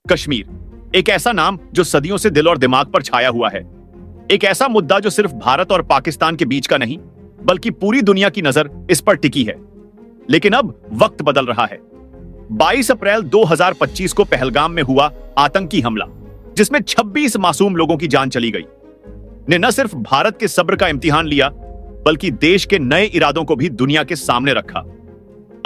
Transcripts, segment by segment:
कश्मीर, एक ऐसा नाम जो सदियों से दिल और दिमाग पर छाया हुआ है। एक ऐसा मुद्दा जो सिर्फ भारत और पाकिस्तान के बीच का नहीं, बल्कि पूरी दुनिया की नजर इस पर टिकी है। लेकिन अब वक्त बदल रहा है। 22 अप्रैल 2025 को पहलगाम में हुआ आतंकी हमला, जिसमें 26 मासूम लोगों की जान चली गई, ने न सिर्फ भारत के सब्र का इम्तिहान लिया, बल्कि देश के नए इरादों को भी दुनिया के सामने रखा।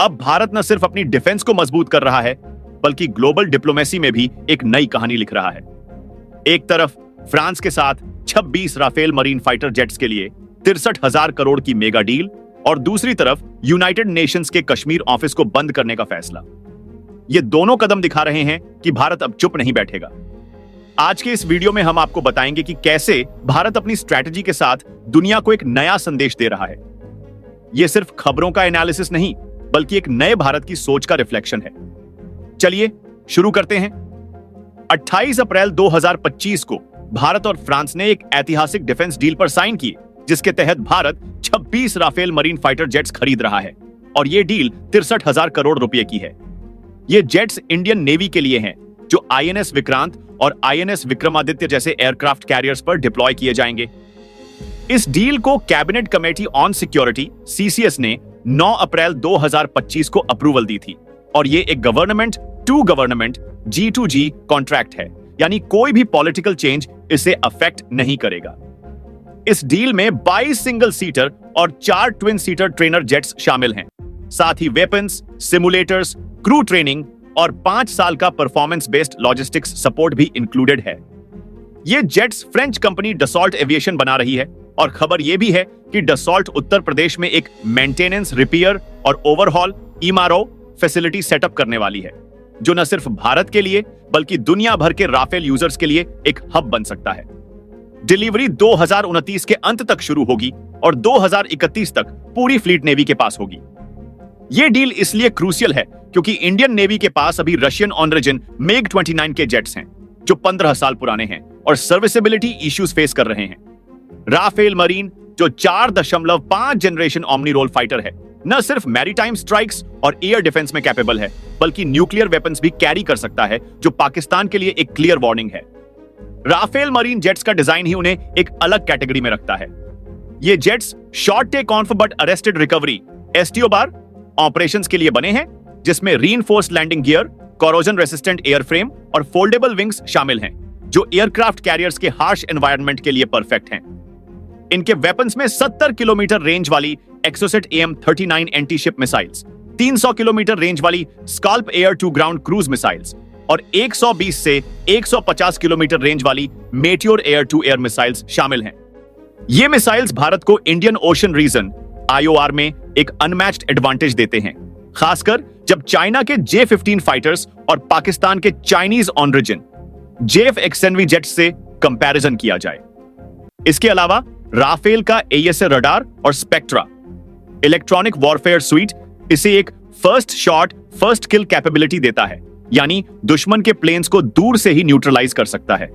अब भारत न सिर्फ अपनी डिफेंस को मजबूत कर रहा है, बल्कि ग्लोबल डिप्लोमेसी में भी एक नई कहानी लिख रहा है। एक तरफ फ्रांस के साथ 26 राफेल मरीन फाइटर जेट्स के लिए 63,000 करोड़ की मेगा डील, और दूसरी तरफ यूनाइटेड नेशंस के कश्मीर ऑफिस को बंद करने का फैसला। ये दोनों कदम दिखा रहे हैं कि भारत अब चुप नहीं बैठेगा। आज के इस वीडियो में हम आपको बताएंगे कि कैसे भारत अपनी स्ट्रैटेजी के साथ दुनिया को एक नया संदेश दे रहा है। यह सिर्फ खबरों का एनालिसिस नहीं, बल्कि एक नए भारत की सोच का रिफ्लेक्शन है। चलिए शुरू करते हैं। 28 अप्रैल 2025 को भारत और फ्रांस ने एक ऐतिहासिक डिफेंस डील पर साइन किए, जिसके तहत Bharat 26 Rafale marine fighter jets खरीद रहा है, और यह डील 63,000 करोड़ रुपए की है। ये जेट्स इंडियन नेवी के लिए हैं, जो आईएनएस विक्रांत और आईएनएस विक्रमादित्य जैसे एयरक्राफ्ट कैरियर्स पर डिप्लॉय किए जाएंगे। इस डील को cabinet committee on security CCS ने 9 अप्रैल 2025 को अप्रूवल दी थी, और ये एक government to government G2G contract है, यानी कोई भी पॉलिटिकल चेंज इसे अफेक्ट नहीं करेगा। इस डील में 22 सिंगल सीटर और 4 ट्विन सीटर ट्रेनर जेट्स शामिल हैं। साथ ही वेपन्स, सिमुलेटर्स, क्रू ट्रेनिंग और 5 साल का परफॉर्मेंस बेस्ड लॉजिस्टिक्स सपोर्ट भी इंक्लूडेड है। ये jets French company Dassault aviation बना रही है, और खबर यह भी है कि डसॉल्ट उत्तर प्रदेश में एक मेंटेनेंस, रिपेयर और ओवरहॉल MRO फैसिलिटी सेटअप करने वाली है, जो न सिर्फ भारत के लिए बल्कि दुनिया भर के राफेल यूजर्स के लिए एक हब बन सकता है। डिलीवरी 2029 के अंत तक शुरू होगी और 2031 तक पूरी फ्लीट नेवी के पास होगी। यह डील इसलिए क्रूशियल है क्योंकि इंडियन नेवी के पास अभी रशियन ऑनरिजिन MiG-29 के जेट्स हैं, जो 15 साल पुराने हैं और सर्विसेबिलिटी इश्यूज फेस कर रहे हैं। राफेल मरीन, जो 4.5 जनरेशन ओमनी रोल फाइटर है, न सिर्फ मैरीटाइम स्ट्राइक्स और एयर डिफेंस में कैपेबल है, बल्कि न्यूक्लियर वेपन्स भी कैरी कर सकता है, जो पाकिस्तान के लिए एक क्लियर वार्निंग है। राफेल मरीन जेट्स का डिजाइन ही उन्हें एक अलग कैटेगरी में रखता है। ये jets short take on but arrested recovery STO bar operations के लिए बने हैं, जिसमें reinforced landing gear, corrosion resistant airframe और फोल्डेबल विंग्स शामिल हैं, जो एयरक्राफ्ट कैरियर्स के हार्श एनवायरनमेंट के लिए परफेक्ट हैं। इनके वेपन्स में 70 किलोमीटर रेंज वाली Exocet AM-39 anti ship missiles, 300 kilometre range वाली SCALP air to ground cruise missiles और 120 से 150 किलोमीटर रेंज वाली Meteor air to air missiles शामिल हैं। ये मिसाइल्स भारत को इंडियन ओशन रीजन IOR में एक अनमैच्ड एडवांटेज देते हैं, खासकर जब चाइना के J-15 फाइटर्स और पाकिस्तान के चाइनीज ऑनरिजिन JF XNV जेट्स से कंपैरिजन किया जाए। इसके अलावा राफेल का AESA रडार और स्पेक्ट्रा इलेक्ट्रॉनिक वॉरफेयर स्वीट इसे एक first shot first kill capability देता है, यानी दुश्मन के प्लेन्स को दूर से ही न्यूट्रलाइज कर सकता है।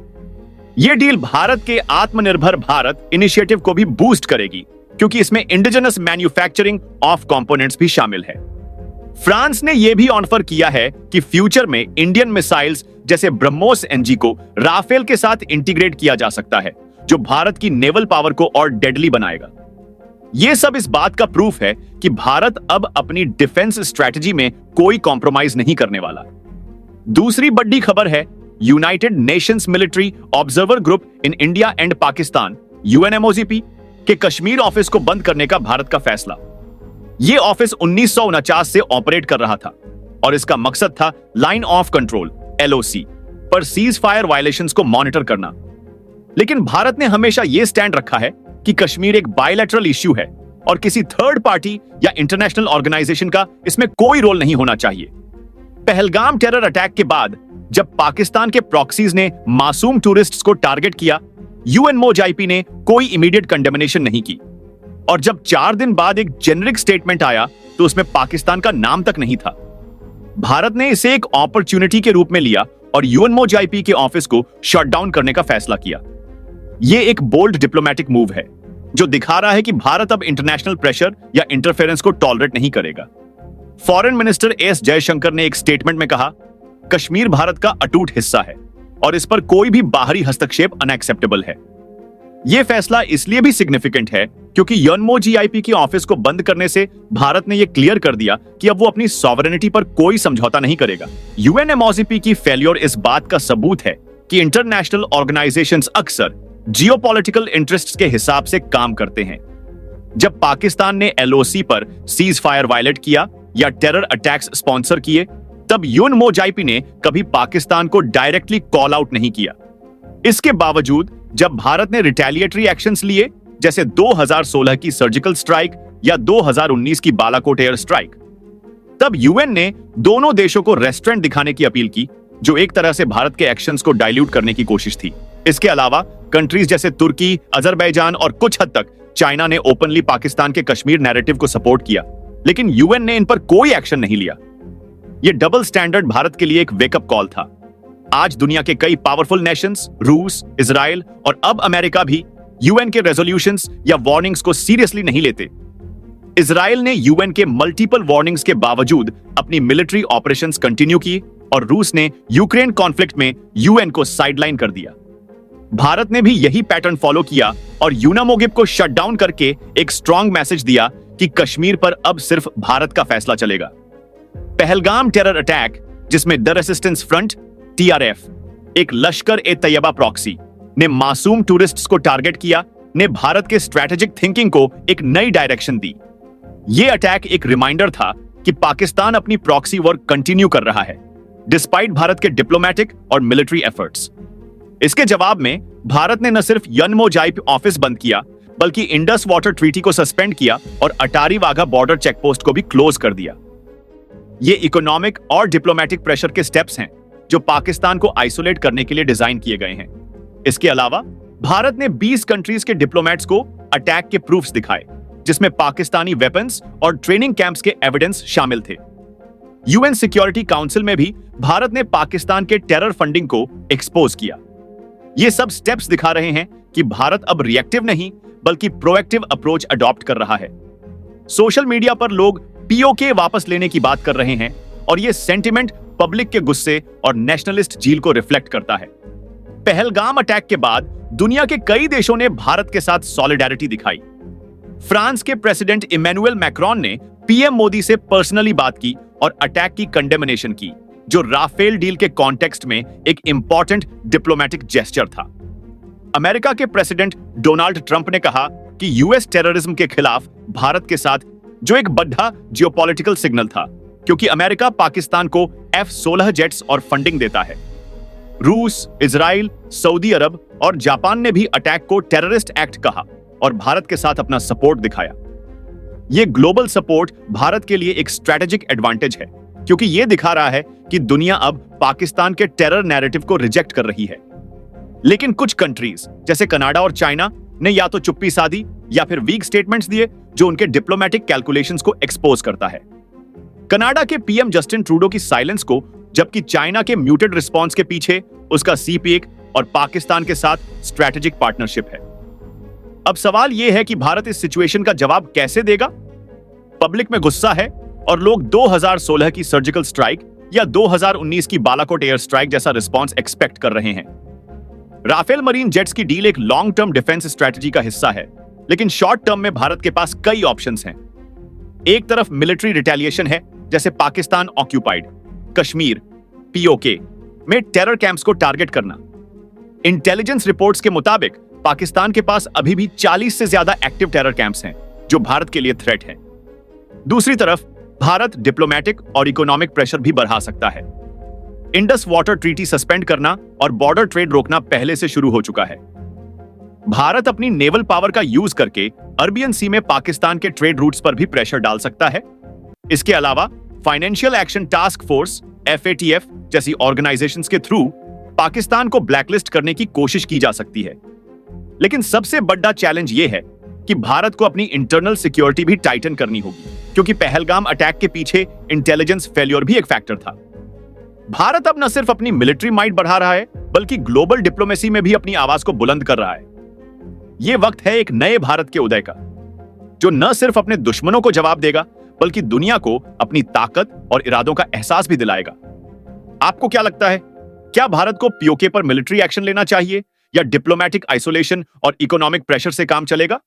यह डील भारत के आत्मनिर्भर भारत इनिशिएटिव को भी बूस्ट करेगी, क्योंकि इसमें इंडिजिनस मैन्युफैक्चरिंग ऑफ कंपोनेंट्स भी शामिल है। फ्रांस ने यह भी ऑफर किया है कि फ्यूचर में इंडियन मिसाइल्स जैसे ब्रह्मोस NG को राफेल के साथ इंटीग्रेट किया जा सकता है, जो भारत की नेवल पावर को और डेडली बनाएगा। यह सब इस बात का प्रूफ है कि भारत अब अपनी डिफेंस स्ट्रैटेजी में कोई कॉम्प्रोमाइज नहीं करने वाला। दूसरी बड़ी खबर है United Nations military observer group in India and Pakistan UNMOGP के कश्मीर ऑफिस को बंद करने का भारत का फैसला। यह ऑफिस 1949 से ऑपरेट कर रहा था, और इसका मकसद था लाइन ऑफ कंट्रोल LOC पर सीज फायर वायलेशंस को मॉनिटर करना। लेकिन भारत ने हमेशा यह स्टैंड रखा है कि कश्मीर एक बायलैटरल इश्यू है और किसी थर्ड पार्टी या इंटरनेशनल ऑर्गेनाइजेशन का इसमें कोई रोल नहीं होना चाहिए। पहलगाम टेरर अटैक के बाद जब पाकिस्तान के प्रॉक्सीज ने मासूम टूरिस्ट्स को टारगेट किया, UNMOGIP ने कोई इमीडिएट कंडेमनेशन नहीं की, और जब 4 दिन बाद एक जेनरिक स्टेटमेंट आया तो उसमें पाकिस्तान का नाम तक नहीं था। भारत ने इसे एक अपॉर्चुनिटी के रूप में लिया और UNMOGIP के ऑफिस को शट डाउन करने का फैसला किया। यह एक बोल्ड डिप्लोमैटिक मूव है, जो दिखा रहा है कि भारत अब इंटरनेशनल प्रेशर या इंटरफेरेंस को टॉलरेट नहीं करेगा। फॉरेन मिनिस्टर S जयशंकर ने एक स्टेटमेंट में कहा, कश्मीर भारत का अटूट हिस्सा है और इस पर कोई भी बाहरी हस्तक्षेप अनएक्सेप्टेबल है। यह फैसला इसलिए भी सिग्निफिकेंट है क्योंकि यूएनओजीआईपी के ऑफिस को बंद करने से भारत ने यह क्लियर कर दिया कि अब वो अपनी सॉवरेनिटी पर कोई समझौता नहीं करेगा। यूएनएमओजीपी की फेल्योर इस बात का सबूत है कि इंटरनेशनल ऑर्गेनाइजेशंस अक्सर जियोपॉलिटिकल इंटरेस्ट्स के हिसाब से काम करते हैं। जब पाकिस्तान ने एलओसी पर सीज फायर वायलेट किया या टेरर अटैक्स स्पॉन्सर किए, तब यूएनओजीआईपी ने कभी पाकिस्तान को डायरेक्टली कॉल आउट नहीं किया। इसके बावजूद जब भारत ने रिटेलिएटरी एक्शंस लिए, जैसे 2016 की सर्जिकल स्ट्राइक या 2019 की बालाकोट एयर स्ट्राइक, तब यूएन ने दोनों देशों को रेस्ट्रेंट दिखाने की अपील की, जो एक तरह से भारत के एक्शंस को डाइल्यूट करने की कोशिश थी। इसके अलावा कंट्रीज जैसे तुर्की, अजरबैजान और कुछ हद तक चाइना ने ओपनली पाकिस्तान के कश्मीर नैरेटिव को सपोर्ट किया, लेकिन यूएन ने इन पर कोई एक्शन नहीं लिया। यह डबल स्टैंडर्ड भारत के लिए एक वेकअप कॉल था। आज दुनिया के कई पावरफुल नेशंस, रूस, इजराइल और अब अमेरिका भी यूएन के रेजोल्यूशंस या वार्निंग्स को सीरियसली नहीं लेते। इजराइल ने यूएन के मल्टीपल वार्निंग्स के बावजूद अपनी मिलिट्री ऑपरेशंस कंटिन्यू की और रूस ने यूक्रेन कॉन्फ्लिक्ट में यूएन को साइडलाइन कर दिया। भारत ने भी यही पैटर्न फॉलो किया और यूनामोगिब को शट डाउन करके एक स्ट्रॉन्ग मैसेज दिया कि कश्मीर पर अब सिर्फ भारत का फैसला चलेगा। पहलगाम टेरर अटैक, जिसमें द रेसिस्टेंस फ्रंट टीआरएफ, एक लश्कर ए तैयबा प्रॉक्सी, ने मासूम टूरिस्ट्स को टारगेट किया, ने भारत के स्ट्रेटेजिक थिंकिंग को एक नई डायरेक्शन दी। यह अटैक एक रिमाइंडर था कि पाकिस्तान अपनी प्रॉक्सी वर्क कंटिन्यू कर रहा है, डिस्पाइट भारत के डिप्लोमेटिक और मिलिट्री एफर्ट्स। इसके जवाब में भारत ने न सिर्फ यूएनओजीआईपी ऑफिस बंद किया, बल्कि इंडस वाटर ट्रीटी को सस्पेंड किया और अटारी वाघा बॉर्डर चेकपोस्ट को भी क्लोज कर दिया। ये इकोनॉमिक और डिप्लोमेटिक प्रेशर के स्टेप्स हैं जो पाकिस्तान को आइसोलेट करने के लिए डिजाइन किए गए हैं। इसके अलावा भारत ने 20 कंट्रीज के डिप्लोमेट्स को अटैक के प्रूफ्स दिखाए, जिसमें पाकिस्तानी वेपन्स और ट्रेनिंग कैंप्स के एविडेंस शामिल थे। यूएन सिक्योरिटी काउंसिल में भी भारत ने पाकिस्तान के टेरर फंडिंग को एक्सपोज किया। ये सब स्टेप्स दिखा रहे हैं कि भारत अब रिएक्टिव नहीं बल्कि प्रोएक्टिव अप्रोच अडॉप्ट कर रहा है। सोशल मीडिया पर लोग पीओके वापस लेने की बात कर रहे हैं और यह सेंटिमेंट पब्लिक के गुस्से और नेशनलिस्ट झील को रिफ्लेक्ट करता है। पहलगाम अटैक के बाद दुनिया के कई देशों ने भारत के साथ सॉलिडेरिटी दिखाई। फ्रांस के प्रेसिडेंट इमैनुअल मैक्रोन ने पीएम मोदी से पर्सनली बात की और अटैक की कंडेमनेशन की, जो राफेल डील के कॉन्टेक्स्ट में एक इंपॉर्टेंट डिप्लोमेटिक जेस्चर था। अमेरिका के प्रेसिडेंट डोनाल्ड ट्रंप ने कहा कि यूएस टेररिज्म के खिलाफ भारत के साथ, जो एक बड़ा जियोपॉलिटिकल सिग्नल था, क्योंकि अमेरिका पाकिस्तान को F-16 जेट्स और फंडिंग देता है। रूस, इजराइल, सऊदी अरब और जापान ने भी अटैक को टेररिस्ट एक्ट कहा और भारत के साथ अपना सपोर्ट दिखाया। यह ग्लोबल सपोर्ट भारत के लिए एक स्ट्रेटेजिक एडवांटेज है, क्योंकि यह दिखा रहा है कि दुनिया अब पाकिस्तान के टेरर नैरेटिव को रिजेक्ट कर रही है। लेकिन कुछ कंट्रीज जैसे कनाडा और चाइना ने या तो चुप्पी साधी या फिर वीक स्टेटमेंट्स दिए, जो उनके डिप्लोमेटिक कैलकुलेशंस को एक्सपोज करता है। कनाडा के पीएम जस्टिन ट्रूडो की साइलेंस को, जबकि चाइना के म्यूटेड रिस्पांस के पीछे उसका सीपीएक और पाकिस्तान के साथ स्ट्रेटेजिक पार्टनरशिप है। अब सवाल यह है कि भारत इस सिचुएशन का जवाब कैसे देगा? पब्लिक में गुस्सा है और लोग 2016 की सर्जिकल स्ट्राइक या 2019 की बालाकोट एयर स्ट्राइक जैसा रिस्पांस एक्सपेक्ट कर रहे हैं। राफेल मरीन जेट्स की डील एक लॉन्ग टर्म डिफेंस स्ट्रेटजी का हिस्सा है, लेकिन शॉर्ट टर्म में भारत के पास कई ऑप्शंस हैं। एक तरफ मिलिट्री रिटेलिएशन है, जैसे पाकिस्तान ऑक्यूपाइड कश्मीर पीओके में टेरर कैंप्स को टारगेट करना। इंटेलिजेंस रिपोर्ट्स के मुताबिक पाकिस्तान के पास अभी भी 40 से ज्यादा एक्टिव टेरर कैंप्स हैं, जो भारत के लिए थ्रेट हैं। दूसरी तरफ भारत डिप्लोमेटिक और इकोनॉमिक प्रेशर भी बढ़ा सकता है। इंडस वाटर ट्रीटी सस्पेंड करना और बॉर्डर ट्रेड रोकना पहले से शुरू हो चुका है। भारत अपनी नेवल पावर का यूज करके अरबियन सी में पाकिस्तान के ट्रेड रूट्स पर भी प्रेशर डाल सकता है। इसके अलावा financial action task force FATF जैसी ऑर्गेनाइजेशंस के थ्रू पाकिस्तान को ब्लैकलिस्ट करने की कोशिश की जा सकती है। लेकिन सबसे बड़ा चैलेंज यह है कि भारत को अपनी इंटरनल सिक्योरिटी भी टाइटन करनी होगी, क्योंकि पहलगाम अटैक के पीछे इंटेलिजेंस फेल्योर भी एक फैक्टर था। भारत अब न सिर्फ अपनी मिलिट्री माइट बढ़ा रहा है, बल्कि ग्लोबल डिप्लोमेसी में भी अपनी आवाज को बुलंद कर रहा है। यह वक्त है एक नए भारत के उदय का, जो न सिर्फ अपने दुश्मनों को जवाब देगा, बल्कि दुनिया को अपनी ताकत और इरादों का एहसास भी दिलाएगा। आपको क्या लगता है, क्या भारत को पीओके पर मिलिट्री एक्शन लेना चाहिए या डिप्लोमेटिक आइसोलेशन और इकोनॉमिक प्रेशर से काम चलेगा?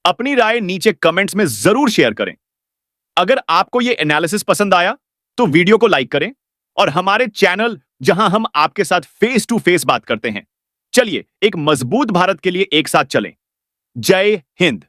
अपनी राय नीचे कमेंट्स में जरूर शेयर करें। अगर आपको यह एनालिसिस पसंद आया तो वीडियो को लाइक करें और हमारे चैनल जहां हम आपके साथ फेस टू फेस बात करते हैं, चलिए एक मजबूत भारत के लिए एक साथ चलें। जय हिंद।